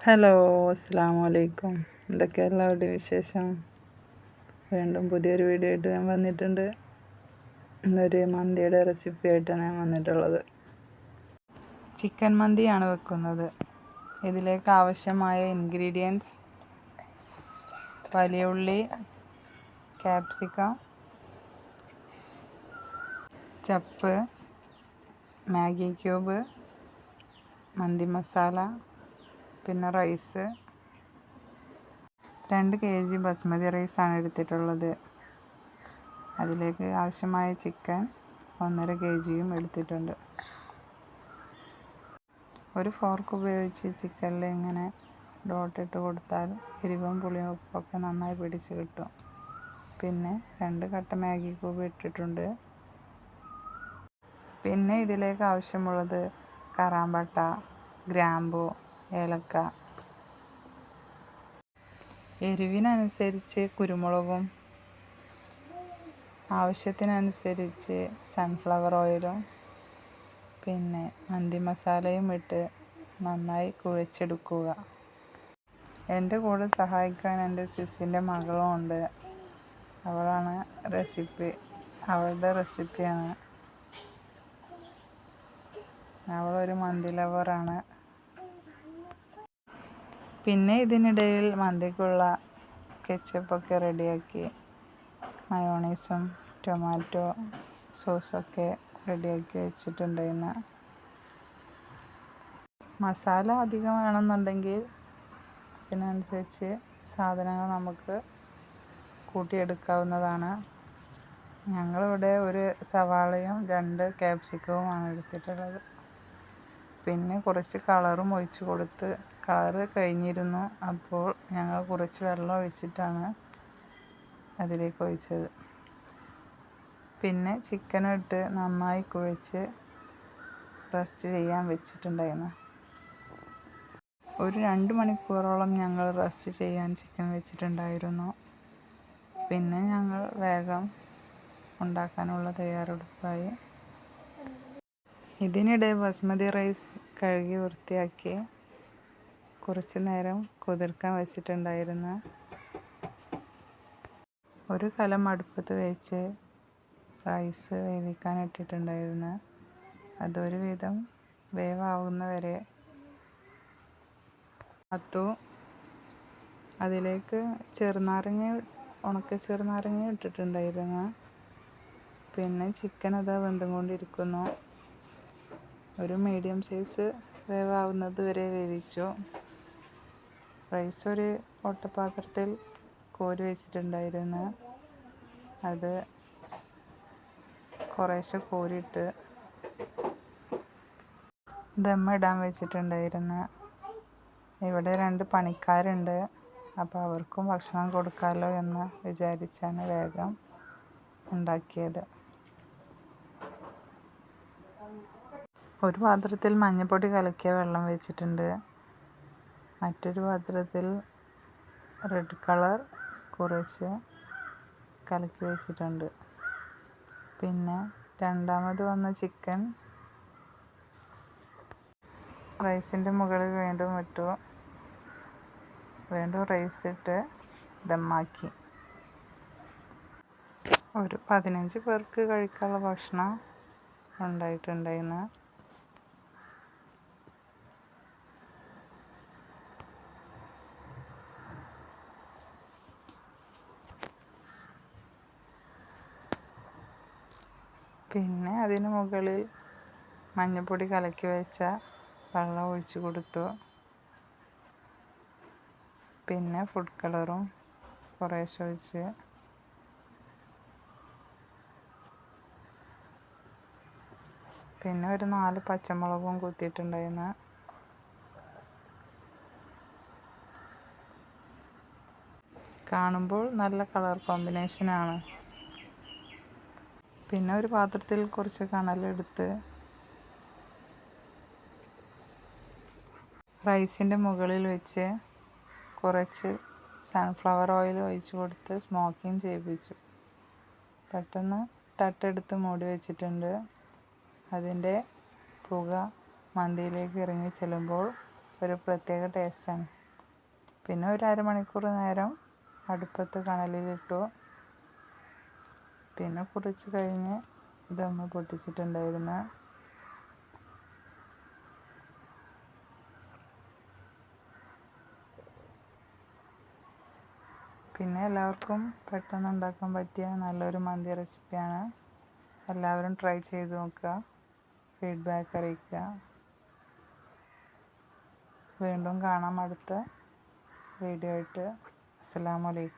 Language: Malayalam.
ഹലോ, അസ്സലാമു അലൈക്കും. എന്തൊക്കെയാണ് എല്ലാവരുടെയും വിശേഷം? വീണ്ടും പുതിയൊരു വീഡിയോ ആയിട്ട് ഞാൻ വന്നിട്ടുണ്ട്. ഇന്നൊരു മന്തിയുടെ റെസിപ്പി ആയിട്ടാണ് ഞാൻ വന്നിട്ടുള്ളത്. ചിക്കൻ മന്തിയാണ് വെക്കുന്നത്. ഇതിലേക്ക് ആവശ്യമായ ഇൻഗ്രീഡിയൻസ്: വലിയ ഉള്ളി, ക്യാപ്സിക്കം, ചപ്പ്, മാഗി ക്യൂബ്, മന്തി മസാല, പിന്നെ റൈസ്. 2 kg ബസ്മതി റൈസാണ് എടുത്തിട്ടുള്ളത്. അതിലേക്ക് ആവശ്യമായ ചിക്കൻ 1.5 kg എടുത്തിട്ടുണ്ട്. ഒരു ഫോർക്ക് ഉപയോഗിച്ച് ചിക്കനിൽ ഇങ്ങനെ ഡോട്ടിട്ട് കൊടുത്താൽ എരിവും പുളിയും ഉപ്പൊക്കെ നന്നായി പിടിച്ച് കിട്ടും. പിന്നെ 2 കട്ട മാഗി ക്യൂബ് ഇട്ടിട്ടുണ്ട്. പിന്നെ ഇതിലേക്ക് ആവശ്യമുള്ളത് കറാമ്പട്ട, ഗ്രാമ്പു, ഏലക്ക. എരിവിനനുസരിച്ച് കുരുമുളകും ആവശ്യത്തിനനുസരിച്ച് സൺഫ്ലവർ ഓയിലും പിന്നെ മന്തി മസാലയും ഇട്ട് നന്നായി കുഴച്ചെടുക്കുക. എൻ്റെ കൂടെ സഹായിക്കാൻ എൻ്റെ സിസ്സിൻ്റെ മകളും ഉണ്ട്. അവളുടെ റെസിപ്പിയാണ്. അവളൊരു മന്തി ലവറാണ്. പിന്നെ ഇതിനിടയിൽ മന്തിക്കുള്ള കെച്ചപ്പൊക്കെ റെഡിയാക്കി, മയോണൈസും ടൊമാറ്റോ സോസൊക്കെ റെഡിയാക്കി വെച്ചിട്ടുണ്ടായിരുന്നു. മസാല അധികം വേണമെന്നുണ്ടെങ്കിൽ അതിനനുസരിച്ച് സാധനങ്ങൾ നമുക്ക് കൂട്ടിയെടുക്കാവുന്നതാണ്. ഞങ്ങളിവിടെ ഒരു സവാളയും 2 ക്യാപ്സിക്കവുമാണ് എടുത്തിട്ടുള്ളത്. പിന്നെ കുറച്ച് കളറും ഒഴിച്ച് കൊടുത്ത്, കളറ് കഴിഞ്ഞിരുന്നു. അപ്പോൾ ഞങ്ങൾ കുറച്ച് വെള്ളം ഒഴിച്ചിട്ടാണ് അതിലേക്ക് ഒഴിച്ചത്. പിന്നെ ചിക്കനിട്ട് നന്നായി കുഴച്ച് റെസ്റ്റ് ചെയ്യാൻ വെച്ചിട്ടുണ്ടായിരുന്നു. ഒരു 2 മണിക്കൂറോളം ഞങ്ങൾ റെസ്റ്റ് ചെയ്യാൻ ചിക്കൻ വെച്ചിട്ടുണ്ടായിരുന്നു. പിന്നെ ഞങ്ങൾ വേഗം ഉണ്ടാക്കാനുള്ള തയ്യാറെടുപ്പായി. ഇതിനിടെ ബസ്മതി റൈസ് കഴുകി വൃത്തിയാക്കി കുറച്ച് നേരം കുതിർക്കാൻ വെച്ചിട്ടുണ്ടായിരുന്നു. ഒരു കലം അടുപ്പത്ത് വെച്ച് റൈസ് വേവിക്കാൻ ഇട്ടിട്ടുണ്ടായിരുന്നു. അതൊരു വിധം വേവാവുന്നവരെ കാത്തു. അതിലേക്ക് ഉണക്ക ചെറുനാരങ്ങ ഇട്ടിട്ടുണ്ടായിരുന്നു. പിന്നെ ചിക്കൻ അതാ വെന്തുകൊണ്ടിരിക്കുന്നു. ഒരു മീഡിയം സൈസ് വേവാവുന്നത് വരെ വേവിച്ചു. റൈസ് ഒരു ഓട്ടപാത്രത്തിൽ കോരി വെച്ചിട്ടുണ്ടായിരുന്നു. അത് കുറേശ്ശെ കോരിയിട്ട് ദമ്മിടാൻ വെച്ചിട്ടുണ്ടായിരുന്നു. ഇവിടെ 2 പണിക്കാരുണ്ട്. അപ്പോൾ അവർക്കും ഭക്ഷണം കൊടുക്കാമല്ലോ എന്ന് വിചാരിച്ചാണ് വേഗം ഉണ്ടാക്കിയത്. ഒരു പാത്രത്തിൽ മഞ്ഞൾപ്പൊടി കലക്കിയ വെള്ളം വെച്ചിട്ടുണ്ട്. മറ്റൊരു പാത്രത്തിൽ റെഡ് കളർ കുറച്ച് കലക്കി വെച്ചിട്ടുണ്ട്. പിന്നെ രണ്ടാമത് വന്ന ചിക്കൻ റൈസിൻ്റെ മുകളിൽ വീണ്ടും ഇട്ടു. വീണ്ടും റൈസ് ഇട്ട് ദമ്മാക്കി. ഒരു 15 പേർക്ക് കഴിക്കാനുള്ള ഭക്ഷണം ഉണ്ടായിട്ടുണ്ടായിരുന്നു. പിന്നെ അതിന് മുകളിൽ മഞ്ഞൾപ്പൊടി കലക്കി വെച്ച വെള്ളം ഒഴിച്ചു കൊടുത്തു. പിന്നെ ഫുഡ് കളറും കുറേശ്ശെ ഒഴിച്ച് പിന്നെ ഒരു 4 പച്ചമുളകും കുത്തിയിട്ടുണ്ടായിരുന്നു. കാണുമ്പോൾ നല്ല കളർ കോമ്പിനേഷനാണ്. പിന്നെ ഒരു പാത്രത്തിൽ കുറച്ച് കനലെടുത്ത് റൈസിൻ്റെ മുകളിൽ വെച്ച് കുറച്ച് സൺഫ്ലവർ ഓയിൽ ഒഴിച്ച് കൊടുത്ത് സ്മോക്കിങ് ചെയ്യിപ്പിച്ചു. പെട്ടെന്ന് തട്ടെടുത്ത് മൂടി വെച്ചിട്ടുണ്ട്. അതിൻ്റെ പുക മന്തിയിലേക്ക് ഇറങ്ങി ചെല്ലുമ്പോൾ ഒരു പ്രത്യേക ടേസ്റ്റാണ്. പിന്നെ ഒരു അരമണിക്കൂർ നേരം അടുപ്പത്ത് കനലിലിട്ടു. പിന്നെ കുറച്ച് കഴിഞ്ഞ് ദമ്മ് പൊട്ടിച്ചിട്ടുണ്ടായിരുന്നു. പിന്നെ എല്ലാവർക്കും പെട്ടെന്ന് ഉണ്ടാക്കാൻ പറ്റിയ നല്ലൊരു മന്തി റെസിപ്പിയാണ്. എല്ലാവരും ട്രൈ ചെയ്ത് നോക്കുക, ഫീഡ്ബാക്ക് അറിയിക്കുക. വീണ്ടും കാണാം അടുത്ത വീഡിയോ ആയിട്ട്. അസ്സലാമു അലൈക്കും.